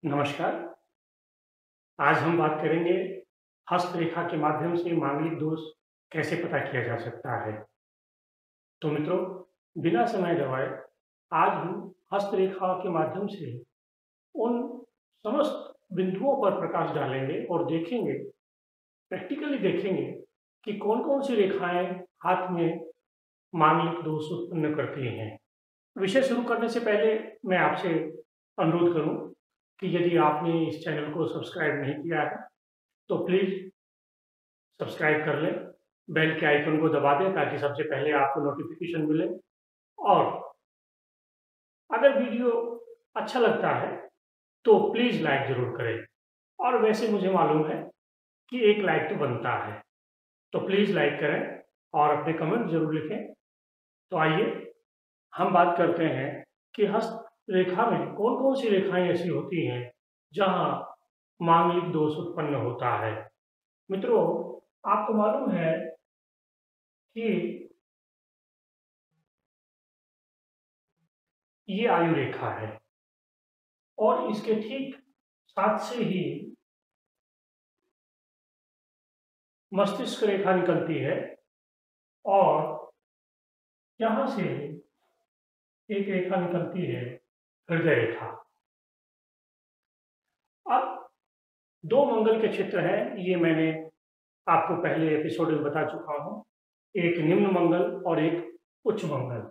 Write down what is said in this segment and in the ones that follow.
नमस्कार। आज हम बात करेंगे हस्तरेखा के माध्यम से मांगलिक दोष कैसे पता किया जा सकता है। तो मित्रों, बिना समय गंवाए आज हम हस्तरेखा के माध्यम से उन समस्त बिंदुओं पर प्रकाश डालेंगे और देखेंगे, प्रैक्टिकली देखेंगे कि कौन-कौन सी रेखाएँ हाथ में मांगलिक दोष उत्पन्न करती हैं। विषय शुरू करने से पहले मैं आपसे अनुरोध करूँ कि यदि आपने इस चैनल को सब्सक्राइब नहीं किया है, तो प्लीज़ सब्सक्राइब कर लें, बेल के आइकन को दबा दें ताकि सबसे पहले आपको नोटिफ़िकेशन मिले। और अगर वीडियो अच्छा लगता है, तो प्लीज़ लाइक ज़रूर करें। और वैसे मुझे मालूम है कि एक लाइक तो बनता है, तो प्लीज़ लाइक करें और अपने कमेंट ज़रूर लिखें। तो आइए हम बात करते हैं कि हस्तरेखा में कौन-कौन सी रेखाएँ ऐसी होती हैं, जहाँ मांगलिक दोष उत्पन्न होता है। मित्रों, आपको मालूम है कि ये आयु रेखा है और इसके ठीक साथ से ही मस्तिष्क रेखा निकलती है और यहाँ से एक रेखा निकलती है, हृदय रेखा। अब 2 मंगल के क्षेत्र हैं, ये मैंने आपको पहले एपिसोड में बता चुका हूँ, एक निम्न मंगल और एक उच्च मंगल।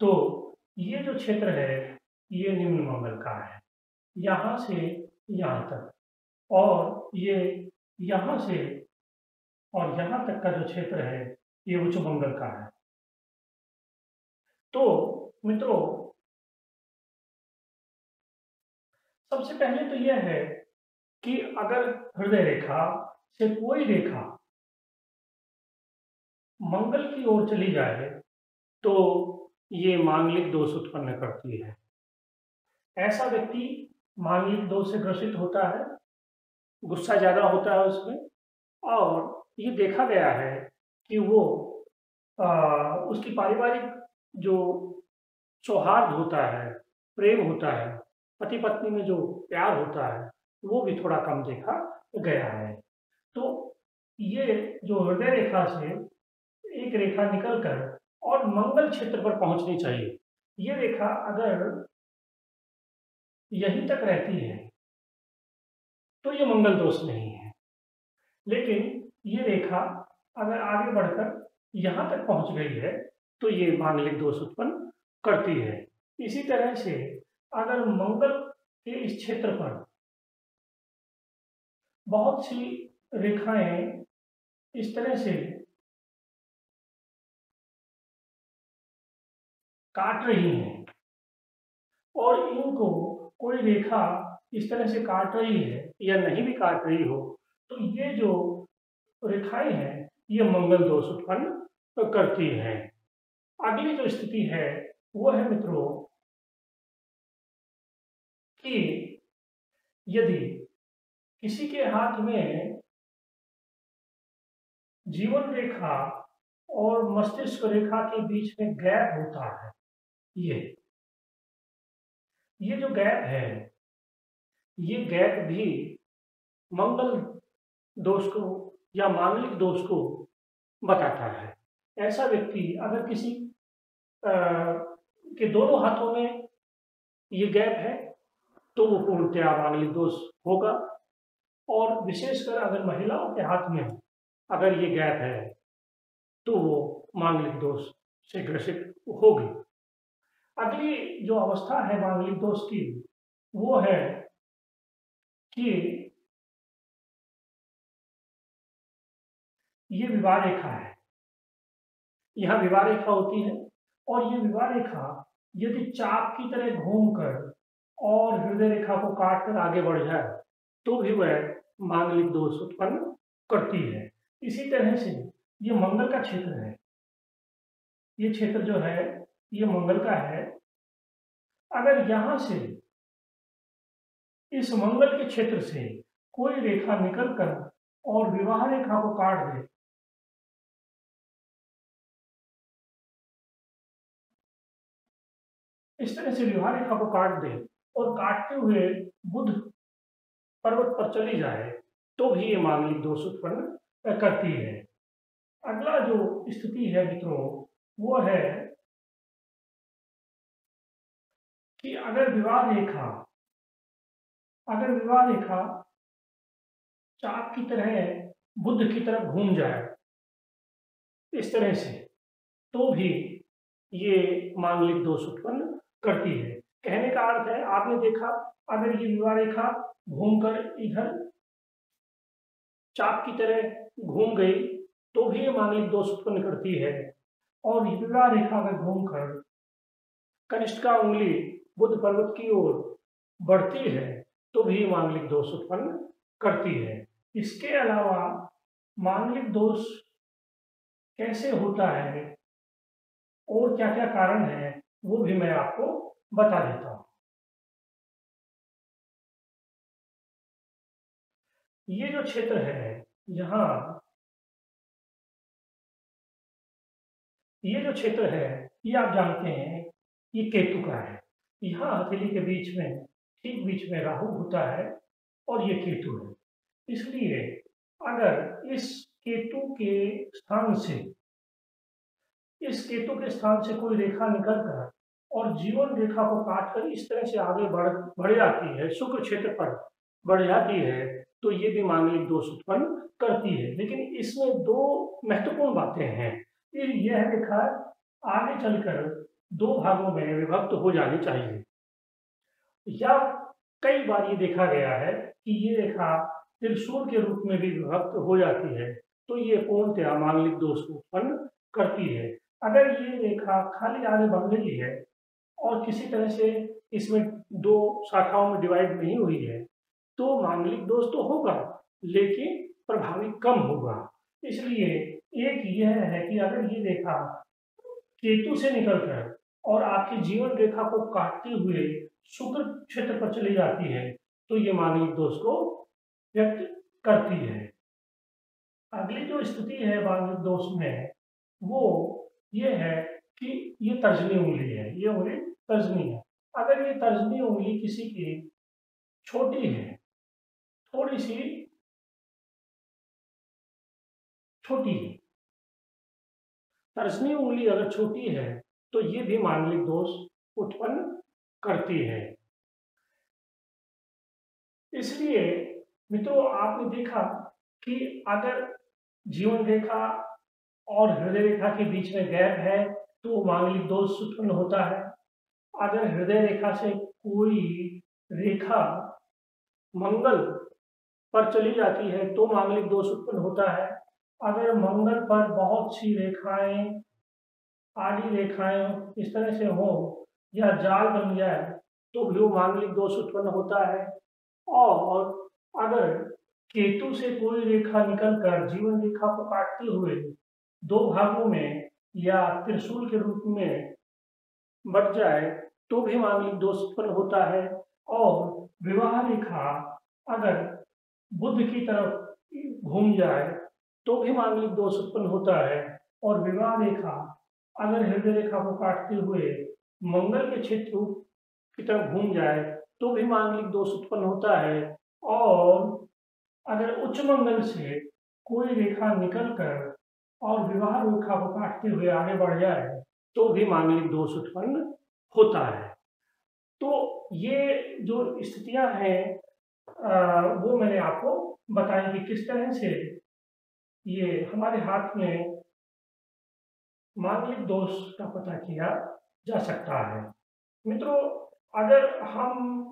तो ये जो क्षेत्र है, ये निम्न मंगल का है, यहाँ से यहाँ तक, और ये यहाँ से और यहाँ तक का जो क्षेत्र है, ये उच्च मंगल का है। तो मित्रों, सबसे पहले तो यह है कि अगर हृदय रेखा से कोई रेखा मंगल की ओर चली जाए, तो ये मांगलिक दोष उत्पन्न करती है। ऐसा व्यक्ति मांगलिक दोष से ग्रसित होता है, गुस्सा ज़्यादा होता है उसमें, और ये देखा गया है कि वो उसकी पारिवारिक जो सौहार्द होता है, प्रेम होता है, पति-पत्नी में जो प्यार होता है, वो भी थोड़ा कम देखा गया है। तो ये जो हृदय रेखा से एक रेखा निकलकर और मंगल क्षेत्र पर पहुँचनी चाहिए। ये रेखा अगर यहीं तक रहती है, तो ये मंगल दोष नहीं है। लेकिन ये रेखा अगर आगे बढ़कर यहाँ तक पहुँच गई है, तो ये मांगलिक दोष उत्पन्न करती है। इसी तरह से अगर मंगल के इस क्षेत्र पर बहुत सी रेखाएँ इस तरह से काट रही हैं और इनको कोई रेखा इस तरह से काट रही है या नहीं भी काट रही हो, तो ये जो रेखाएँ हैं, ये मंगल दोष उत्पन्न करती हैं। अगली जो स्थिति है, वो है मित्रों कि यदि किसी के हाथ में जीवन रेखा और मस्तिष्क रेखा के बीच में गैप होता है, ये जो गैप है, ये गैप भी मंगल दोष को या मांगलिक दोष को बताता है। ऐसा व्यक्ति अगर किसी के दोनों हाथों में ये गैप है, तो वो पूर्णतया मांगलिक दोष होगा, और विशेषकर अगर महिलाओं के हाथ में अगर ये गैप है, तो वो मांगलिक दोष से ग्रसित होगी। अगली जो अवस्था है मांगलिक दोष की, वो है कि ये विवाह रेखा है। यहाँ विवाह रेखा होती है और ये विवाह रेखा यदि चाप की तरह घूमकर और हृदय रेखा को काटकर आगे बढ़ जाए, तो भी वह मांगलिक दोष उत्पन्न करती है। इसी तरह से ये मंगल का क्षेत्र है। ये क्षेत्र जो है, ये मंगल का है। अगर यहाँ से इस मंगल के क्षेत्र से कोई रेखा निकलकर और विवाह रेखा को काट दे, इस तरह से विवाह रेखा को काट दे, और काटते हुए बुध पर्वत पर चली जाए तो भी ये मांगलिक दोष उत्पन्न करती है। अगला जो स्थिति है मित्रों वो है कि अगर विवाह रेखा चाप की तरह बुध की तरफ घूम जाए इस तरह से तो भी ये मांगलिक दोष उत्पन्न करती है। कहने का अर्थ है आपने देखा अगर ये विवाह रेखा घूमकर इधर चाप की तरह घूम गई तो भी ये मांगलिक दोष उत्पन्न करती है, और विवाह रेखा अगर घूमकर कनिष्ठिका उंगली बुध पर्वत की ओर बढ़ती है तो भी मांगलिक दोष उत्पन्न करती है। इसके अलावा मांगलिक दोष कैसे होता है और क्या क्या कारण है वो भी मैं आपको बता देता हूं। ये जो क्षेत्र है यहाँ, ये जो क्षेत्र है ये आप जानते हैं ये केतु का है। यहाँ हथेली के बीच में ठीक बीच में राहु होता है और ये केतु है। इसलिए अगर इस केतु के स्थान से कोई रेखा निकलकर और जीवन रेखा को काटकर इस तरह से आगे बढ़ जाती है, शुक्र क्षेत्र पर बढ़ जाती है, तो ये भी मांगलिक दोष उत्पन्न करती है। लेकिन इसमें दो महत्वपूर्ण बातें हैं। यह रेखा आगे चलकर दो भागों में विभक्त हो जानी चाहिए, या कई बार ये देखा गया है कि ये रेखा त्रिशूल के रूप में भी विभक्त हो जाती है, तो ये पूर्णतया मांगलिक दोष को उत्पन्न करती है। अगर ये रेखा खाली आगे बढ़ गई है और किसी तरह से इसमें दो शाखाओं में डिवाइड नहीं हुई है तो मांगलिक दोष तो होगा लेकिन प्रभावी कम होगा। इसलिए एक यह है कि अगर ये रेखा केतु से निकलकर और आपकी जीवन रेखा को काटते हुए शुक्र क्षेत्र पर चली जाती है तो ये मांगलिक दोष को व्यक्त करती है। अगली जो स्थिति है मांगलिक दोष में वो ये है कि ये तर्जनी उंगली है, ये उंगली तर्जनी है। अगर ये तर्जनी उंगली किसी की छोटी है, थोड़ी सी छोटी है, तर्जनी उंगली अगर छोटी है तो ये भी मांगलिक दोष उत्पन्न करती है। इसलिए मित्रों आपने देखा कि अगर जीवन रेखा और हृदय रेखा के बीच में गैप है तो मांगलिक दोष उत्पन्न होता है। अगर हृदय रेखा से कोई रेखा मंगल पर चली जाती है तो मांगलिक दोष उत्पन्न होता है। अगर मंगल पर बहुत सी रेखाएं, आड़ी रेखाएं इस तरह से हो या जाल बन जाए तो भी वो मांगलिक दोष उत्पन्न होता है। और अगर केतु से कोई रेखा निकलकर जीवन रेखा को काटते हुए दो भागों में या त्रिशूल के रूप में बढ़ जाए तो भी मांगलिक दोष उत्पन्न होता है। और विवाह रेखा अगर बुध की तरफ घूम जाए तो भी मांगलिक दोष उत्पन्न होता है। और विवाह रेखा अगर हृदय रेखा को काटते हुए मंगल के क्षेत्र की तरफ घूम जाए तो भी मांगलिक दोष उत्पन्न होता है। और अगर उच्च मंगल से कोई रेखा निकलकर और विवाह रेखा को काटते हुए आगे बढ़ जाए तो भी मांगलिक दोष उत्पन्न होता है। तो ये जो स्थितियां हैं वो मैंने आपको बताई कि किस तरह से ये हमारे हाथ में मांगलिक दोष का पता किया जा सकता है। मित्रों अगर हम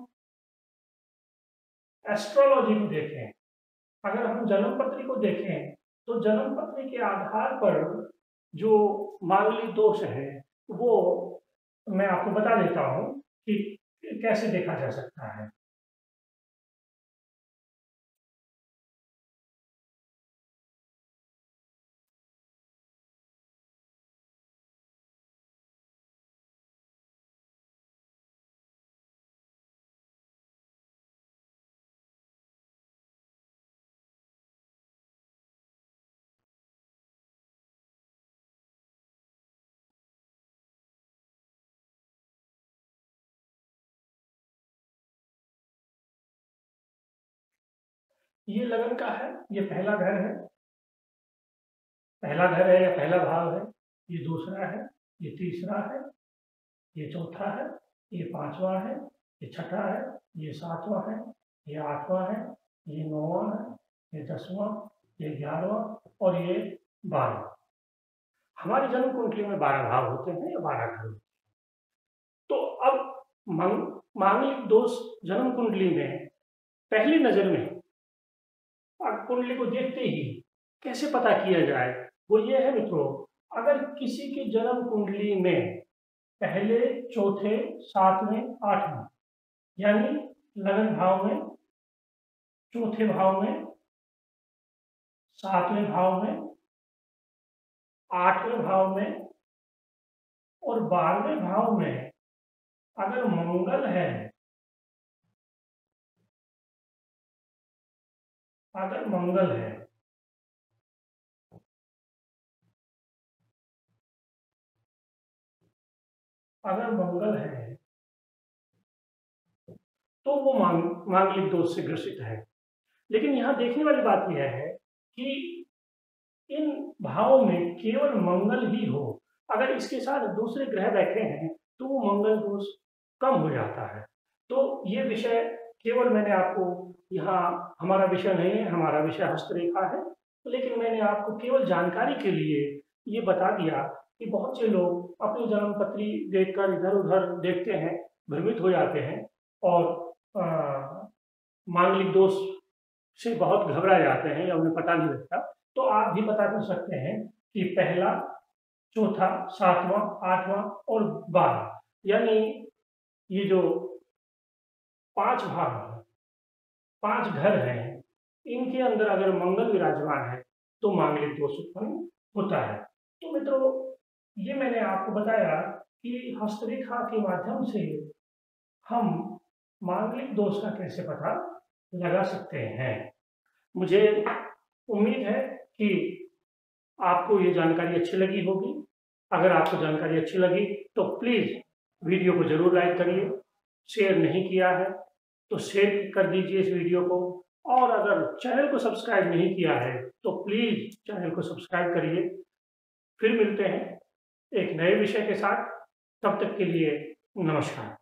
एस्ट्रोलॉजी को देखें, अगर हम जन्म पत्री को देखें तो जन्म पत्री के आधार पर जो मांगलिक दोष है वो मैं आपको बता देता हूं कि कैसे देखा जा सकता है। ये लगन का है, ये पहला घर है, पहला घर है या पहला भाव है, ये दूसरा है, ये तीसरा है, ये चौथा है, ये पांचवा है, ये छठा है, ये सातवां है, ये आठवां है, ये नौवां है, ये 10वां, ये 11वां और ये 12वां। हमारी जन्म कुंडली में 12 भाव होते हैं या 12 घर होते हैं। तो अब मांगलिक दोष जन्म कुंडली में पहली नजर में कुंडली को देखते ही कैसे पता किया जाए, वो ये है मित्रों, अगर किसी की जन्म कुंडली में पहले, चौथे, सातवें, आठवें यानी लगन भाव में, चौथे भाव में, सातवें भाव में, आठवें भाव में और 12वें भाव में अगर मंगल है, अगर मंगल है, अगर मंगल है तो वो मांगलिक दोष से ग्रसित है। लेकिन यहाँ देखने वाली बात यह है कि इन भावों में केवल मंगल ही हो, अगर इसके साथ दूसरे ग्रह बैठे हैं तो वो मंगल दोष कम हो जाता है। तो ये विषय केवल मैंने आपको, यहाँ हमारा विषय नहीं है, हमारा विषय हस्तरेखा है, लेकिन मैंने आपको केवल जानकारी के लिए ये बता दिया कि बहुत से लोग अपनी जन्म पत्री देखकर इधर उधर देखते हैं, भ्रमित हो जाते हैं और मांगलिक दोष से बहुत घबरा जाते हैं या उन्हें पता नहीं लगता। तो आप भी पता कर सकते हैं कि पहला, चौथा, सातवां, आठवां और 12 यानी ये जो 5 भाव हैं, 5 घर हैं, इनके अंदर अगर मंगल विराजमान है तो मांगलिक दोष उत्पन्न होता है। तो मित्रों, ये मैंने आपको बताया कि हस्तरेखा के माध्यम से हम मांगलिक दोष का कैसे पता लगा सकते हैं। मुझे उम्मीद है कि आपको ये जानकारी अच्छी लगी होगी। अगर आपको जानकारी अच्छी लगी तो प्लीज़ वीडियो को ज़रूर लाइक करिए, शेयर नहीं किया है तो शेयर कर दीजिए इस वीडियो को, और अगर चैनल को सब्सक्राइब नहीं किया है तो प्लीज़ चैनल को सब्सक्राइब करिए। फिर मिलते हैं एक नए विषय के साथ, तब तक के लिए नमस्कार।